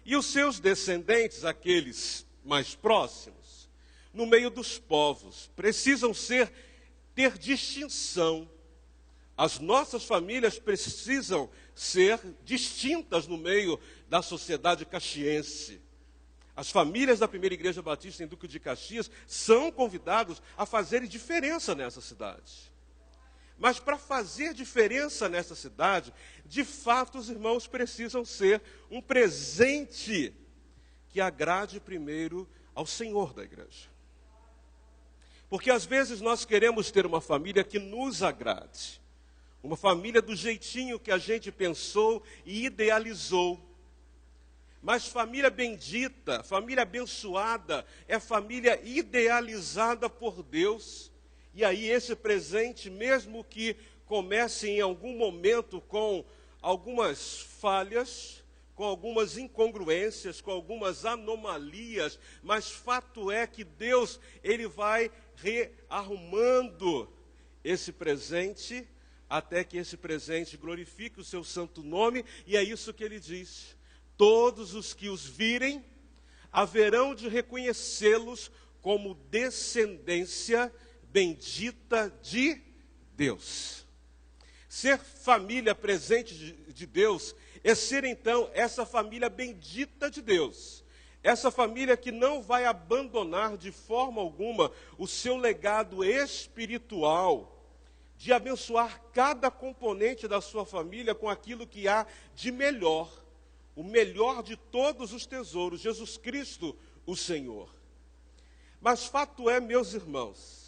E os seus descendentes, aqueles mais próximos, no meio dos povos, precisam ter distinção. As nossas famílias precisam ser distintas no meio da sociedade caxiense. As famílias da Primeira Igreja Batista em Duque de Caxias são convidados a fazerem diferença nessa cidade. Mas para fazer diferença nessa cidade, de fato os irmãos precisam ser um presente que agrade primeiro ao Senhor da igreja. Porque às vezes nós queremos ter uma família que nos agrade. Uma família do jeitinho que a gente pensou e idealizou. Mas família bendita, família abençoada, é família idealizada por Deus. E aí esse presente, mesmo que comece em algum momento com algumas falhas, com algumas incongruências, com algumas anomalias, mas fato é que Deus, Ele vai rearrumando esse presente, até que esse presente glorifique o seu santo nome, e é isso que Ele diz. Todos os que os virem, haverão de reconhecê-los como descendência bendita de Deus. Ser família presente de Deus é ser então essa família bendita de Deus. Essa família que não vai abandonar de forma alguma o seu legado espiritual, de abençoar cada componente da sua família com aquilo que há de melhor, o melhor de todos os tesouros, Jesus Cristo, o Senhor. Mas fato é, meus irmãos,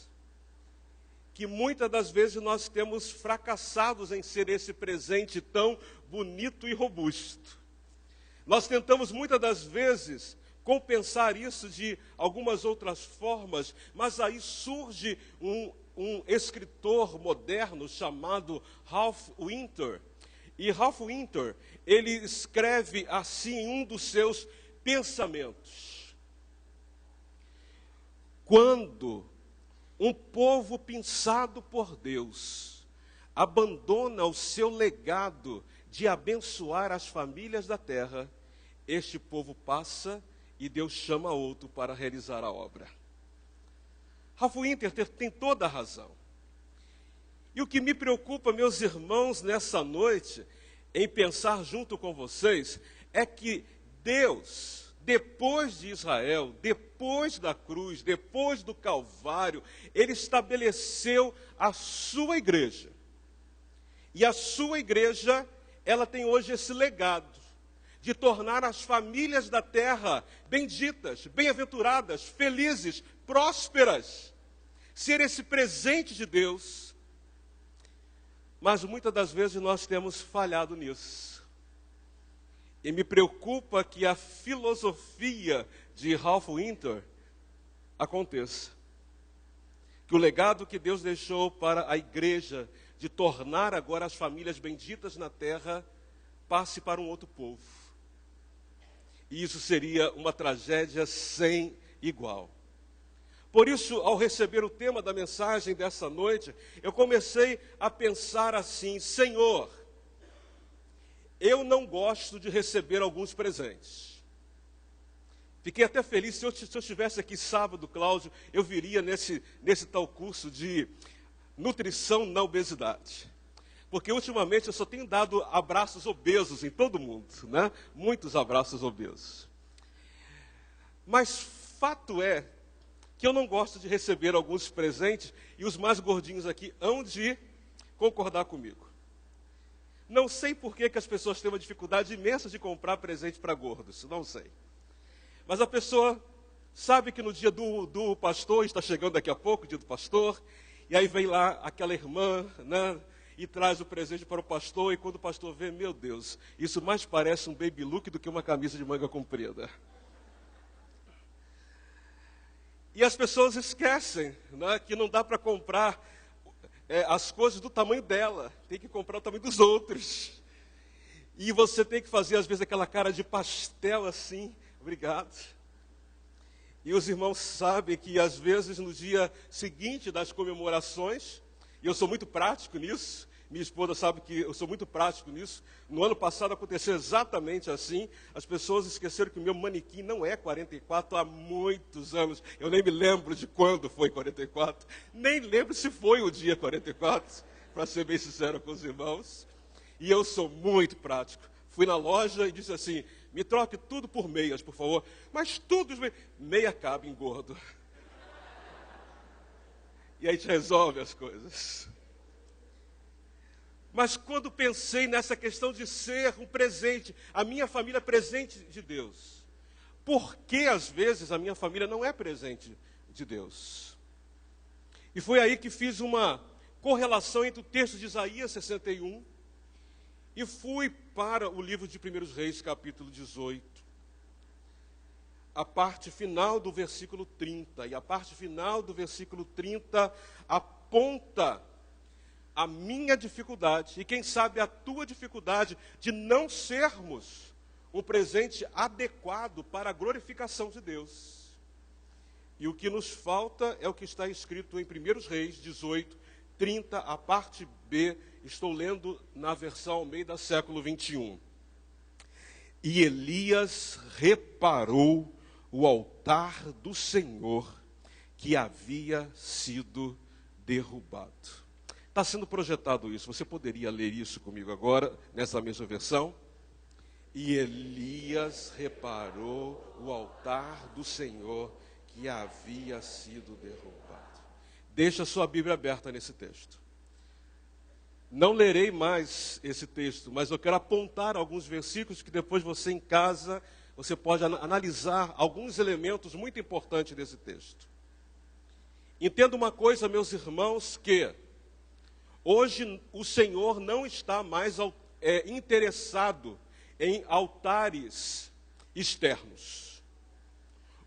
que muitas das vezes nós temos fracassados em ser esse presente tão bonito e robusto. Nós tentamos muitas das vezes compensar isso de algumas outras formas, mas aí surge um escritor moderno chamado Ralph Winter. E Ralph Winter, ele escreve assim em um dos seus pensamentos: quando um povo pensado por Deus abandona o seu legado de abençoar as famílias da terra, este povo passa e Deus chama outro para realizar a obra. Ralph Winter tem toda a razão. E o que me preocupa, meus irmãos, nessa noite, em pensar junto com vocês, é que Deus, depois de Israel, depois da cruz, depois do Calvário, Ele estabeleceu a sua igreja. E a sua igreja, ela tem hoje esse legado de tornar as famílias da terra benditas, bem-aventuradas, felizes, prósperas. Ser esse presente de Deus. Mas muitas das vezes nós temos falhado nisso. E me preocupa que a filosofia de Ralph Winter aconteça. Que o legado que Deus deixou para a igreja de tornar agora as famílias benditas na terra passe para um outro povo. E isso seria uma tragédia sem igual. Por isso, ao receber o tema da mensagem dessa noite, eu comecei a pensar assim: Senhor, eu não gosto de receber alguns presentes. Fiquei até feliz, se eu estivesse aqui sábado, Cláudio, eu viria nesse tal curso de nutrição na obesidade. Porque ultimamente eu só tenho dado abraços obesos em todo mundo, né? Muitos abraços obesos. Mas fato é que eu não gosto de receber alguns presentes, e os mais gordinhos aqui hão de concordar comigo. Não sei por que as pessoas têm uma dificuldade imensa de comprar presente para gordos, não sei. Mas a pessoa sabe que no dia do pastor, está chegando daqui a pouco o dia do pastor, e aí vem lá aquela irmã, né, e traz o presente para o pastor, e quando o pastor vê, meu Deus, isso mais parece um baby look do que uma camisa de manga comprida. E as pessoas esquecem, né, que não dá para comprar as coisas do tamanho dela, tem que comprar o tamanho dos outros. E você tem que fazer, às vezes, aquela cara de pastel assim, obrigado. E os irmãos sabem que, às vezes, no dia seguinte das comemorações, e eu sou muito prático nisso, Minha esposa sabe que eu sou muito prático nisso. No ano passado aconteceu exatamente assim. As pessoas esqueceram que o meu manequim não é 44 há muitos anos. Eu nem me lembro de quando foi 44. Nem lembro se foi o dia 44, para ser bem sincero com os irmãos. E eu sou muito prático. Fui na loja e disse assim, me troque tudo por meias, por favor. Mas tudo, meia cabe engordo. E aí a gente resolve as coisas. Mas quando pensei nessa questão de ser um presente, a minha família é presente de Deus. Por que às vezes a minha família não é presente de Deus? E foi aí que fiz uma correlação entre o texto de Isaías 61 e fui para o livro de 1 Reis, capítulo 18. A parte final do versículo 30. E a parte final do versículo 30 aponta a minha dificuldade, e quem sabe a tua dificuldade, de não sermos um presente adequado para a glorificação de Deus. E o que nos falta é o que está escrito em 1 Reis 18, 30, a parte B, estou lendo na versão Almeida século 21. E Elias reparou o altar do Senhor que havia sido derrubado. Está sendo projetado isso. Você poderia ler isso comigo agora, nessa mesma versão? E Elias reparou o altar do Senhor que havia sido derrubado. Deixa a sua Bíblia aberta nesse texto. Não lerei mais esse texto, mas eu quero apontar alguns versículos que depois você em casa, você pode analisar alguns elementos muito importantes desse texto. Entenda uma coisa, meus irmãos, que hoje o Senhor não está mais interessado em altares externos.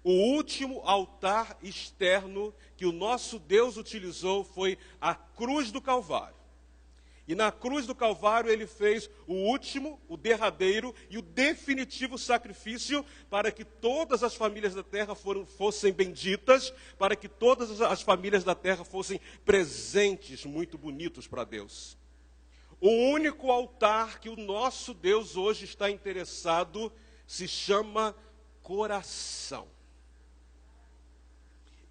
O último altar externo que o nosso Deus utilizou foi a cruz do Calvário. E na cruz do Calvário ele fez o último, o derradeiro e o definitivo sacrifício para que todas as famílias da terra fossem benditas, para que todas as famílias da terra fossem presentes muito bonitos para Deus. O único altar que o nosso Deus hoje está interessado se chama coração.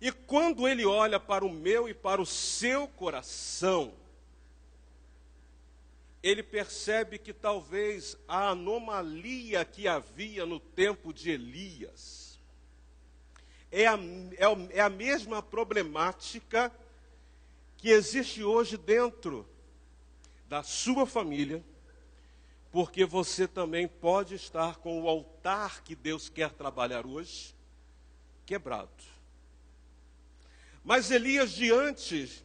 E quando ele olha para o meu e para o seu coração, ele percebe que talvez a anomalia que havia no tempo de Elias é a mesma problemática que existe hoje dentro da sua família, porque você também pode estar com o altar que Deus quer trabalhar hoje quebrado. Mas Elias, diante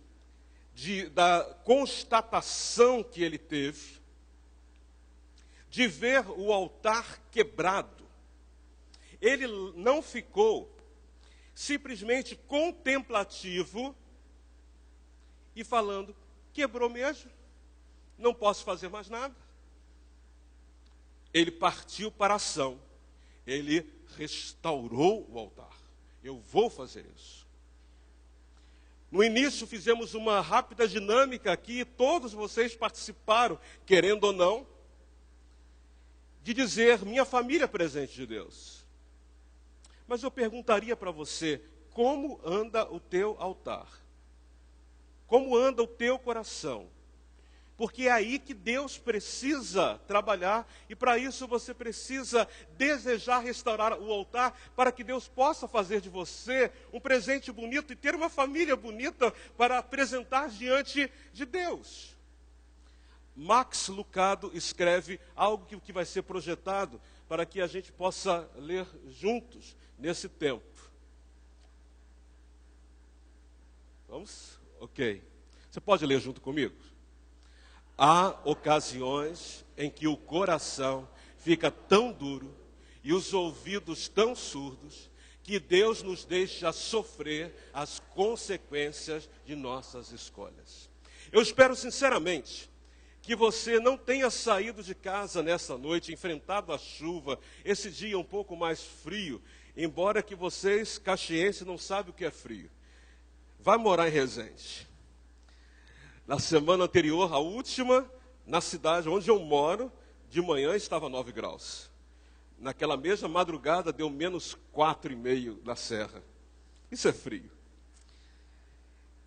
da constatação que ele teve, de ver o altar quebrado, ele não ficou simplesmente contemplativo e falando, quebrou mesmo, não posso fazer mais nada. Ele partiu para a ação, ele restaurou o altar. Eu vou fazer isso. No início fizemos uma rápida dinâmica aqui, todos vocês participaram, querendo ou não, de dizer, minha família é presente de Deus. Mas eu perguntaria para você, como anda o teu altar? Como anda o teu coração? Porque é aí que Deus precisa trabalhar, e para isso você precisa desejar restaurar o altar, para que Deus possa fazer de você um presente bonito e ter uma família bonita para apresentar diante de Deus. Max Lucado escreve algo que vai ser projetado para que a gente possa ler juntos nesse tempo. Vamos? Ok. Você pode ler junto comigo? Há ocasiões em que o coração fica tão duro e os ouvidos tão surdos que Deus nos deixa sofrer as consequências de nossas escolhas. Eu espero sinceramente que você não tenha saído de casa nessa noite, enfrentado a chuva, esse dia um pouco mais frio, embora que vocês, caxienses, não sabem o que é frio. Vai morar em Resende. Na semana anterior, a última, na cidade onde eu moro, de manhã estava 9 graus. Naquela mesma madrugada deu menos 4,5 na serra. Isso é frio.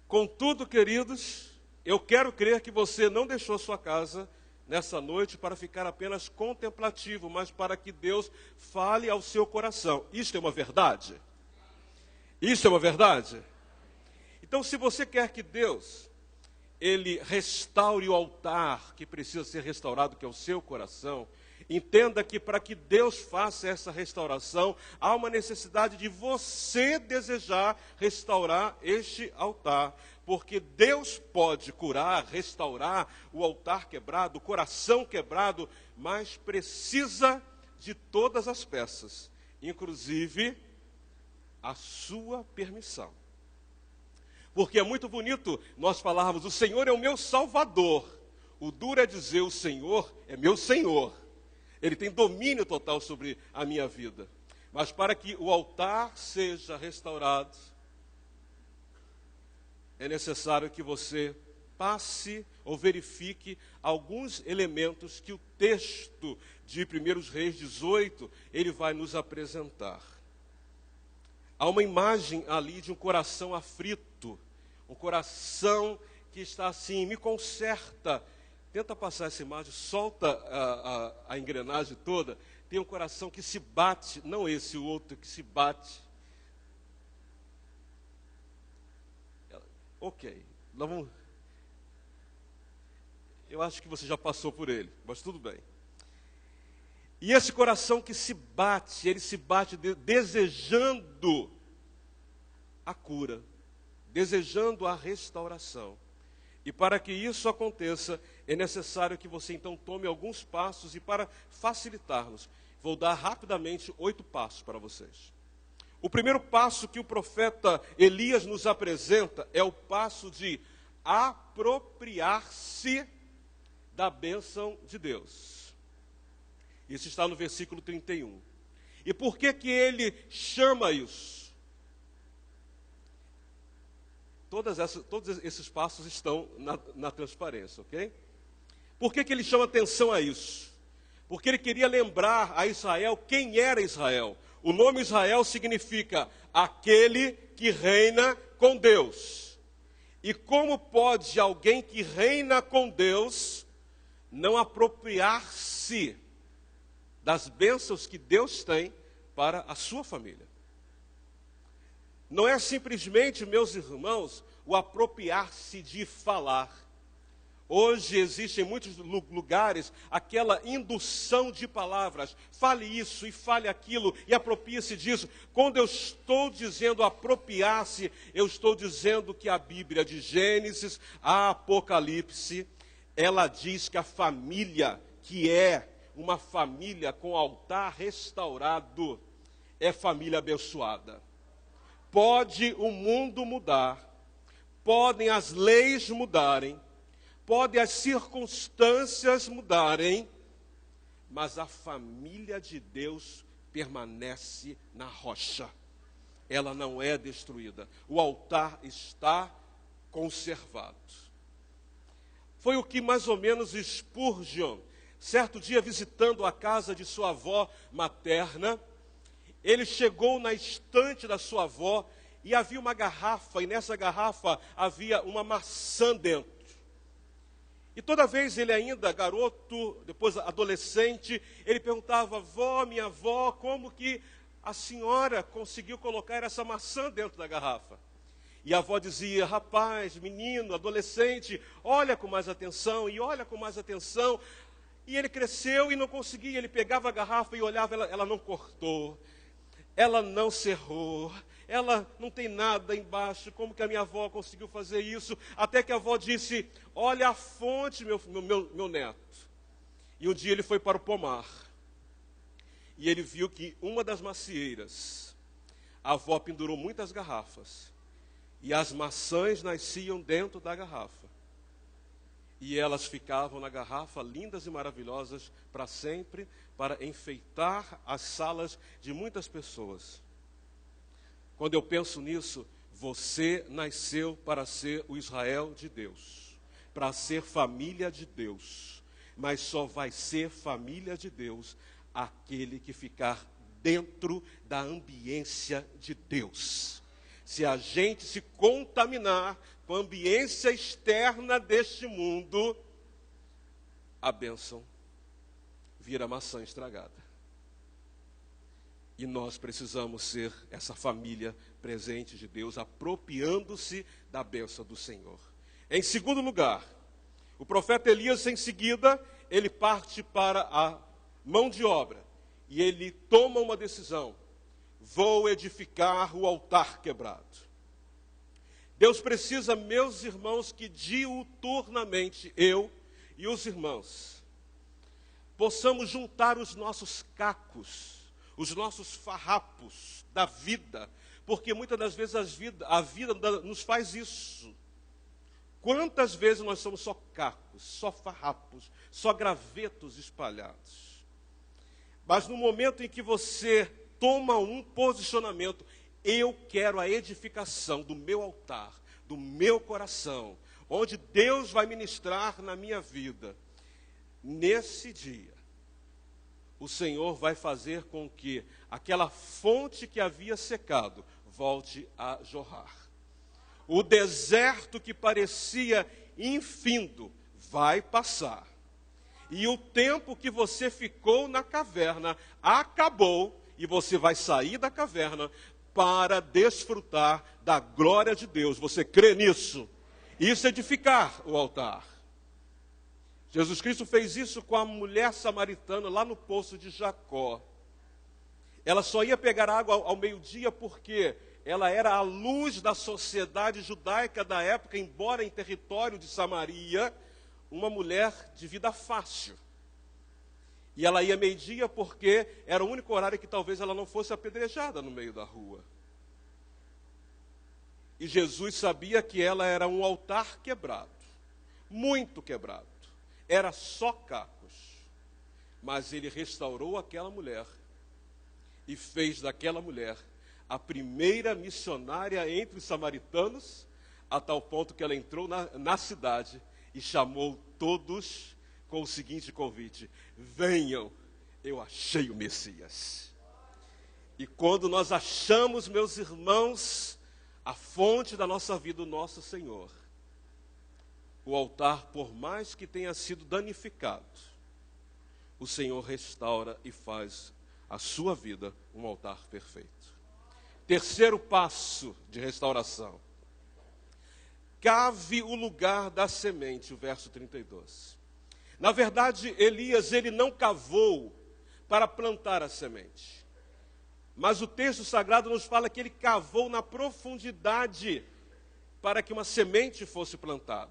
Contudo, queridos, eu quero crer que você não deixou sua casa nessa noite para ficar apenas contemplativo, mas para que Deus fale ao seu coração. Isto é uma verdade? Isso é uma verdade? Então, se você quer que Deus, Ele restaure o altar que precisa ser restaurado, que é o seu coração, entenda que para que Deus faça essa restauração, há uma necessidade de você desejar restaurar este altar. Porque Deus pode curar, restaurar o altar quebrado, o coração quebrado, mas precisa de todas as peças, inclusive a sua permissão. Porque é muito bonito nós falarmos, o Senhor é o meu Salvador. O duro é dizer, o Senhor é meu Senhor. Ele tem domínio total sobre a minha vida. Mas para que o altar seja restaurado, é necessário que você passe ou verifique alguns elementos que o texto de 1 Reis 18, ele vai nos apresentar. Há uma imagem ali de um coração aflito, um coração que está assim, me conserta. Tenta passar essa imagem, solta a engrenagem toda. Tem um coração que se bate, não esse, o outro que se bate. Ok, eu acho que você já passou por ele, mas tudo bem. E esse coração que se bate, ele se bate desejando a cura, desejando a restauração. E para que isso aconteça, é necessário que você então tome alguns passos, e para facilitar-nos, vou dar rapidamente 8 passos para vocês. O primeiro passo que o profeta Elias nos apresenta é o passo de apropriar-se da bênção de Deus. Isso está no versículo 31. E por que ele chama isso? Todos esses passos estão na transparência, ok? Por que ele chama atenção a isso? Porque ele queria lembrar a Israel quem era Israel. O nome Israel significa aquele que reina com Deus. E como pode alguém que reina com Deus não apropriar-se das bênçãos que Deus tem para a sua família? Não é simplesmente, meus irmãos, o apropriar-se de falar. Hoje existe em muitos lugares aquela indução de palavras. Fale isso e fale aquilo e aproprie-se disso. Quando eu estou dizendo apropriar-se, eu estou dizendo que a Bíblia, de Gênesis a Apocalipse, ela diz que a família, que é uma família com altar restaurado, é família abençoada. Pode o mundo mudar, podem as leis mudarem, podem as circunstâncias mudarem, mas a família de Deus permanece na rocha. Ela não é destruída. O altar está conservado. Foi o que mais ou menos Spurgeon, certo dia visitando a casa de sua avó materna, ele chegou na estante da sua avó e havia uma garrafa, e nessa garrafa havia uma maçã dentro. E toda vez ele ainda, garoto, depois adolescente, ele perguntava, minha avó, como que a senhora conseguiu colocar essa maçã dentro da garrafa? E a avó dizia, rapaz, menino, adolescente, olha com mais atenção, e olha com mais atenção. E ele cresceu e não conseguia, ele pegava a garrafa e olhava, ela não cortou, ela não cerrou, ela não tem nada embaixo, como que a minha avó conseguiu fazer isso? Até que a avó disse, olha a fonte, meu neto. E um dia ele foi para o pomar, e ele viu que uma das macieiras, a avó pendurou muitas garrafas, e as maçãs nasciam dentro da garrafa. E elas ficavam na garrafa, lindas e maravilhosas, para sempre, para enfeitar as salas de muitas pessoas. Quando eu penso nisso, você nasceu para ser o Israel de Deus. para ser família de Deus. Mas só vai ser família de Deus aquele que ficar dentro da ambiência de Deus. Se a gente se contaminar com a ambiência externa deste mundo, a bênção vira maçã estragada. E nós precisamos ser essa família presente de Deus, apropriando-se da bênção do Senhor. Em segundo lugar, o profeta Elias, em seguida, ele parte para a mão de obra. E ele toma uma decisão: vou edificar o altar quebrado. Deus precisa, meus irmãos, que diuturnamente eu e os irmãos possamos juntar os nossos cacos, os nossos farrapos da vida, porque muitas das vezes a vida nos faz isso. Quantas vezes nós somos só cacos, só farrapos, só gravetos espalhados? Mas no momento em que você toma um posicionamento, eu quero a edificação do meu altar, do meu coração, onde Deus vai ministrar na minha vida. Nesse dia, o Senhor vai fazer com que aquela fonte que havia secado volte a jorrar. O deserto que parecia infindo vai passar. E o tempo que você ficou na caverna acabou, e você vai sair da caverna para desfrutar da glória de Deus. Você crê nisso? Isso é edificar o altar. Jesus Cristo fez isso com a mulher samaritana lá no poço de Jacó. Ela só ia pegar água ao meio-dia porque ela era a luz da sociedade judaica da época, embora em território de Samaria, uma mulher de vida fácil. E ela ia meio-dia porque era o único horário que talvez ela não fosse apedrejada no meio da rua. E Jesus sabia que ela era um altar quebrado, muito quebrado. Era só cacos. Mas ele restaurou aquela mulher e fez daquela mulher a primeira missionária entre os samaritanos, a tal ponto que ela entrou na cidade e chamou todos com o seguinte convite: venham, eu achei o Messias. E quando nós achamos, meus irmãos, a fonte da nossa vida, o nosso Senhor, o altar, por mais que tenha sido danificado, o Senhor restaura e faz a sua vida um altar perfeito. Terceiro passo de restauração: cave o lugar da semente, o verso 32. Na verdade, Elias, ele não cavou para plantar a semente. Mas o texto sagrado nos fala que ele cavou na profundidade para que uma semente fosse plantada.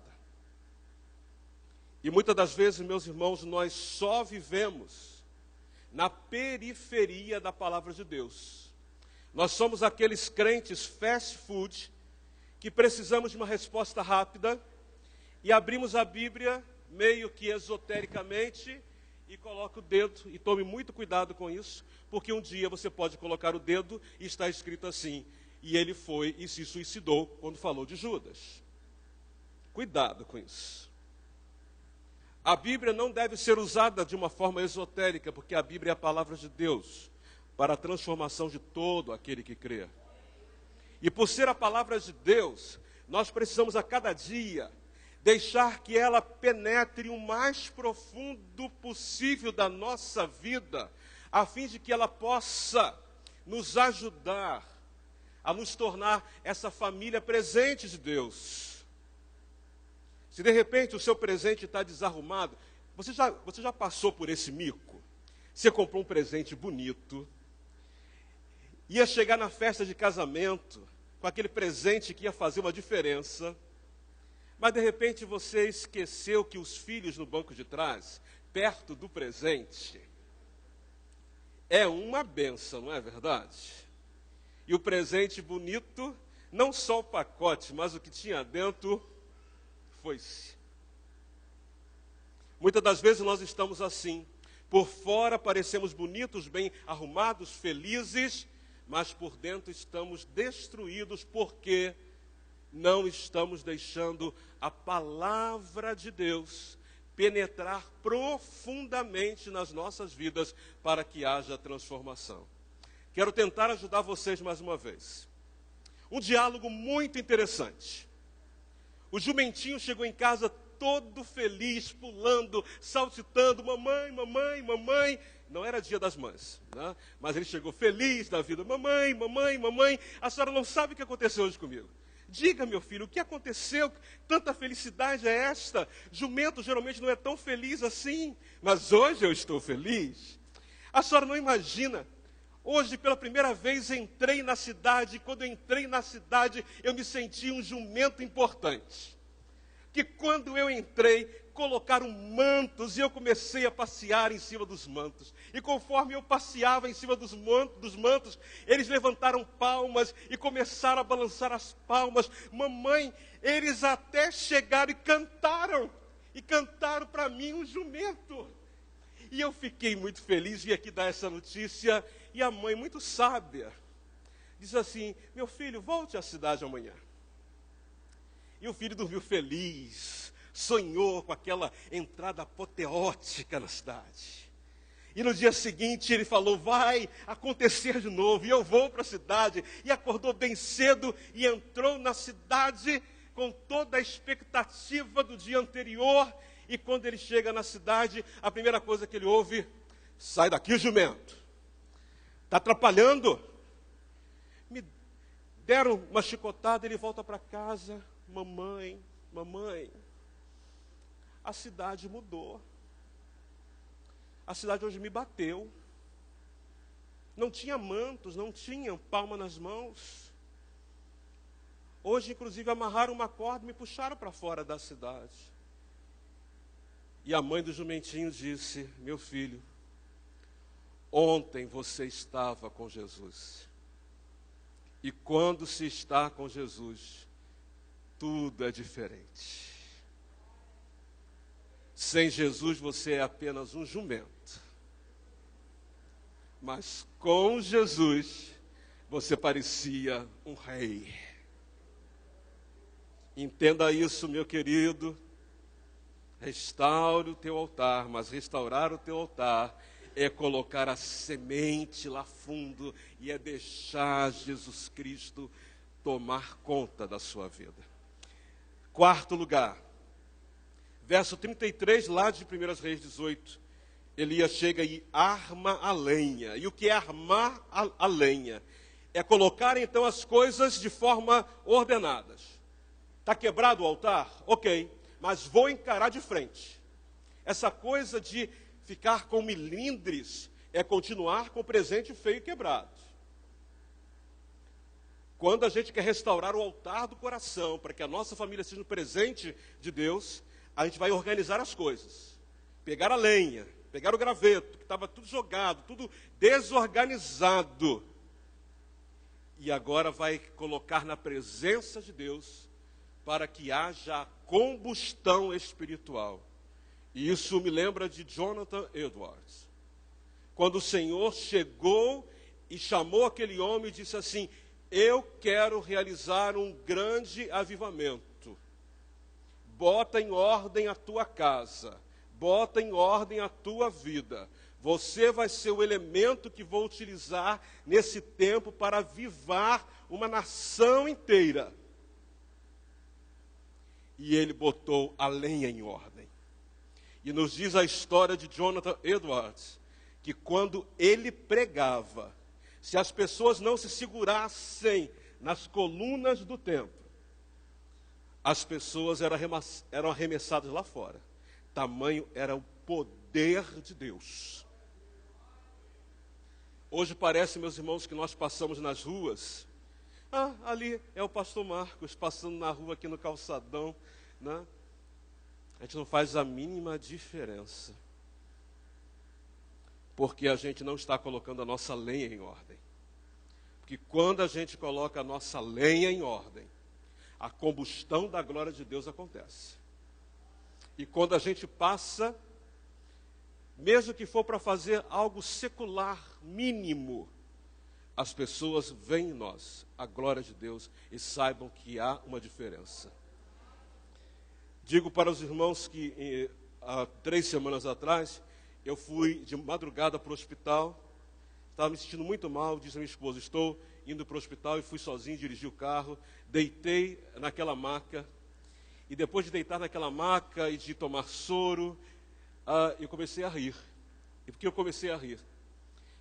E muitas das vezes, meus irmãos, nós só vivemos na periferia da palavra de Deus. Nós somos aqueles crentes fast food que precisamos de uma resposta rápida e abrimos a Bíblia meio que esotericamente e coloca o dedo, e tome muito cuidado com isso, porque um dia você pode colocar o dedo e está escrito assim: e ele foi e se suicidou quando falou de Judas. Cuidado com isso. A Bíblia não deve ser usada de uma forma esotérica, porque a Bíblia é a palavra de Deus para a transformação de todo aquele que crê. E por ser a palavra de Deus, nós precisamos a cada dia deixar que ela penetre o mais profundo possível da nossa vida, a fim de que ela possa nos ajudar a nos tornar essa família presente de Deus. Se de repente o seu presente está desarrumado, você já passou por esse mico? Você comprou um presente bonito, ia chegar na festa de casamento com aquele presente que ia fazer uma diferença, mas de repente você esqueceu que os filhos no banco de trás, perto do presente, é uma bênção, não é verdade? E o presente bonito, não só o pacote, mas o que tinha dentro, foi-se. Muitas das vezes nós estamos assim. Por fora parecemos bonitos, bem arrumados, felizes, mas por dentro estamos destruídos porque não estamos deixando a palavra de Deus penetrar profundamente nas nossas vidas para que haja transformação. Quero tentar ajudar vocês mais uma vez. Um diálogo muito interessante. O jumentinho chegou em casa todo feliz, pulando, saltitando, mamãe, mamãe, mamãe. Não era dia das mães, né? Mas ele chegou feliz da vida. Mamãe, mamãe, mamãe, a senhora não sabe o que aconteceu hoje comigo. Diga, meu filho, o que aconteceu? Tanta felicidade é esta? Jumento geralmente não é tão feliz assim, mas hoje eu estou feliz. A senhora não imagina. Hoje, pela primeira vez, entrei na cidade, e quando eu entrei na cidade, eu me senti um jumento importante. Que quando eu entrei, colocaram mantos e eu comecei a passear em cima dos mantos. E conforme eu passeava em cima dos mantos, eles levantaram palmas e começaram a balançar as palmas. Mamãe, eles até chegaram e cantaram para mim um jumento. E eu fiquei muito feliz, vim aqui dar essa notícia. E a mãe, muito sábia, diz assim: meu filho, volte à cidade amanhã. E o filho dormiu feliz, sonhou com aquela entrada apoteótica na cidade. E no dia seguinte ele falou: vai acontecer de novo, e eu vou para a cidade. E acordou bem cedo e entrou na cidade com toda a expectativa do dia anterior. E quando ele chega na cidade, a primeira coisa que ele ouve: sai daqui, jumento. Está atrapalhando. Me deram uma chicotada, ele volta para casa. Mamãe, mamãe, a cidade mudou. A cidade hoje me bateu. Não tinha mantos, não tinha palma nas mãos. Hoje, inclusive, amarraram uma corda e me puxaram para fora da cidade. E a mãe do jumentinho disse: meu filho, ontem você estava com Jesus. E quando se está com Jesus, tudo é diferente. Sem Jesus você é apenas um jumento. Mas com Jesus você parecia um rei. Entenda isso, meu querido. Restaure o teu altar, mas restaurar o teu altar é colocar a semente lá fundo e é deixar Jesus Cristo tomar conta da sua vida. Quarto lugar, verso 33, lá de 1 Reis 18, Elias chega e arma a lenha. E o que é armar a lenha? É colocar então as coisas de forma ordenadas. Está quebrado o altar? Ok, mas vou encarar de frente. Essa coisa de ficar com milindres é continuar com o presente feio e quebrado. Quando a gente quer restaurar o altar do coração, para que a nossa família seja um presente de Deus, a gente vai organizar as coisas. Pegar a lenha, pegar o graveto, que estava tudo jogado, tudo desorganizado. E agora vai colocar na presença de Deus, para que haja combustão espiritual. E isso me lembra de Jonathan Edwards. Quando o Senhor chegou e chamou aquele homem e disse assim: eu quero realizar um grande avivamento. Bota em ordem a tua casa. Bota em ordem a tua vida. Você vai ser o elemento que vou utilizar nesse tempo para avivar uma nação inteira. E ele botou a lenha em ordem. E nos diz a história de Jonathan Edwards, que quando ele pregava, se as pessoas não se segurassem nas colunas do templo, as pessoas eram arremessadas lá fora. Tamanho era o poder de Deus. Hoje parece, meus irmãos, que nós passamos nas ruas. Ali é o pastor Marcos passando na rua aqui no calçadão, né? A gente não faz a mínima diferença. Porque a gente não está colocando a nossa lenha em ordem. Porque quando a gente coloca a nossa lenha em ordem, a combustão da glória de Deus acontece. E quando a gente passa, mesmo que for para fazer algo secular, mínimo, as pessoas veem em nós a glória de Deus e saibam que há uma diferença. Digo para os irmãos que há 3 semanas atrás, eu fui de madrugada para o hospital, estava me sentindo muito mal, disse a minha esposa, estou indo para o hospital, e fui sozinho, dirigi o carro, deitei naquela maca, e depois de deitar naquela maca e de tomar soro, eu comecei a rir. E por que eu comecei a rir?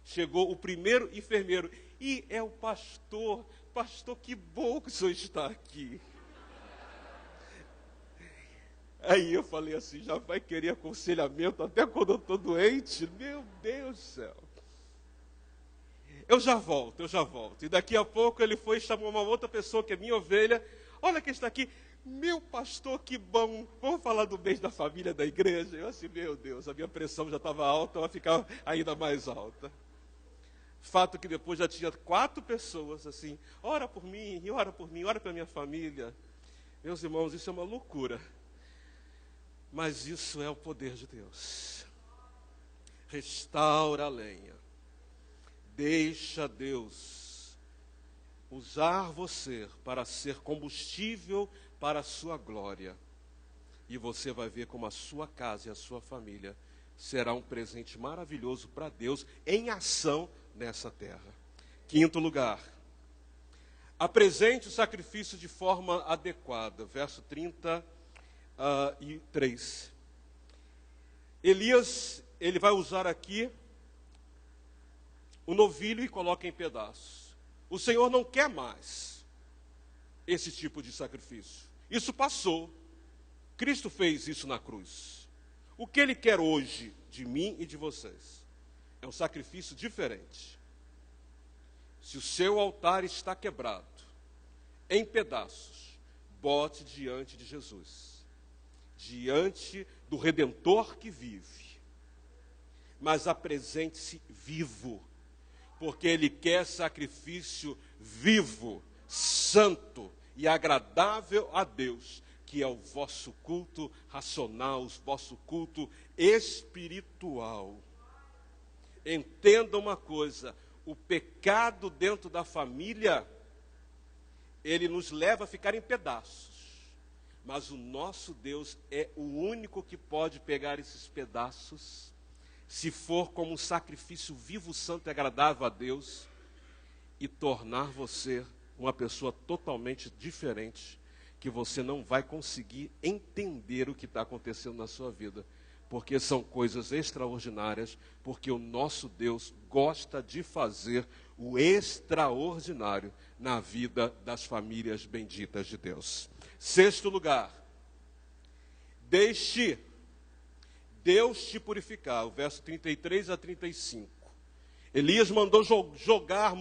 Chegou o primeiro enfermeiro, e é o pastor, que bom que o senhor está aqui. Aí eu falei assim, já vai querer aconselhamento até quando eu estou doente? Meu Deus do céu. Eu já volto. E daqui a pouco ele foi e chamou uma outra pessoa, que é minha ovelha. Olha quem está aqui. Meu pastor, que bom. Vamos falar do mês da família da igreja. Eu assim, meu Deus, a minha pressão já estava alta, vai ficar ainda mais alta. Fato que depois já tinha 4 pessoas assim, ora por mim, ora pela minha família. Meus irmãos, isso é uma loucura. Mas isso é o poder de Deus. Restaura a lenha. Deixa Deus usar você para ser combustível para a sua glória. E você vai ver como a sua casa e a sua família será um presente maravilhoso para Deus em ação nessa terra. 5º lugar. Apresente o sacrifício de forma adequada. Verso 33. Elias, ele vai usar aqui o novilho e coloca em pedaços. O Senhor não quer mais esse tipo de sacrifício. Isso passou. Cristo fez isso na cruz. O que Ele quer hoje de mim e de vocês é um sacrifício diferente. Se o seu altar está quebrado, em pedaços, bote diante de Jesus, diante do Redentor que vive. Mas apresente-se vivo, porque Ele quer sacrifício vivo, santo e agradável a Deus, que é o vosso culto racional, o vosso culto espiritual. Entenda uma coisa, o pecado dentro da família, ele nos leva a ficar em pedaços. Mas o nosso Deus é o único que pode pegar esses pedaços, se for como um sacrifício vivo, santo e agradável a Deus, e tornar você uma pessoa totalmente diferente, que você não vai conseguir entender o que está acontecendo na sua vida, porque são coisas extraordinárias, porque o nosso Deus gosta de fazer o extraordinário na vida das famílias benditas de Deus. 6º lugar, deixe Deus te purificar, o verso 33 a 35. Elias mandou jogar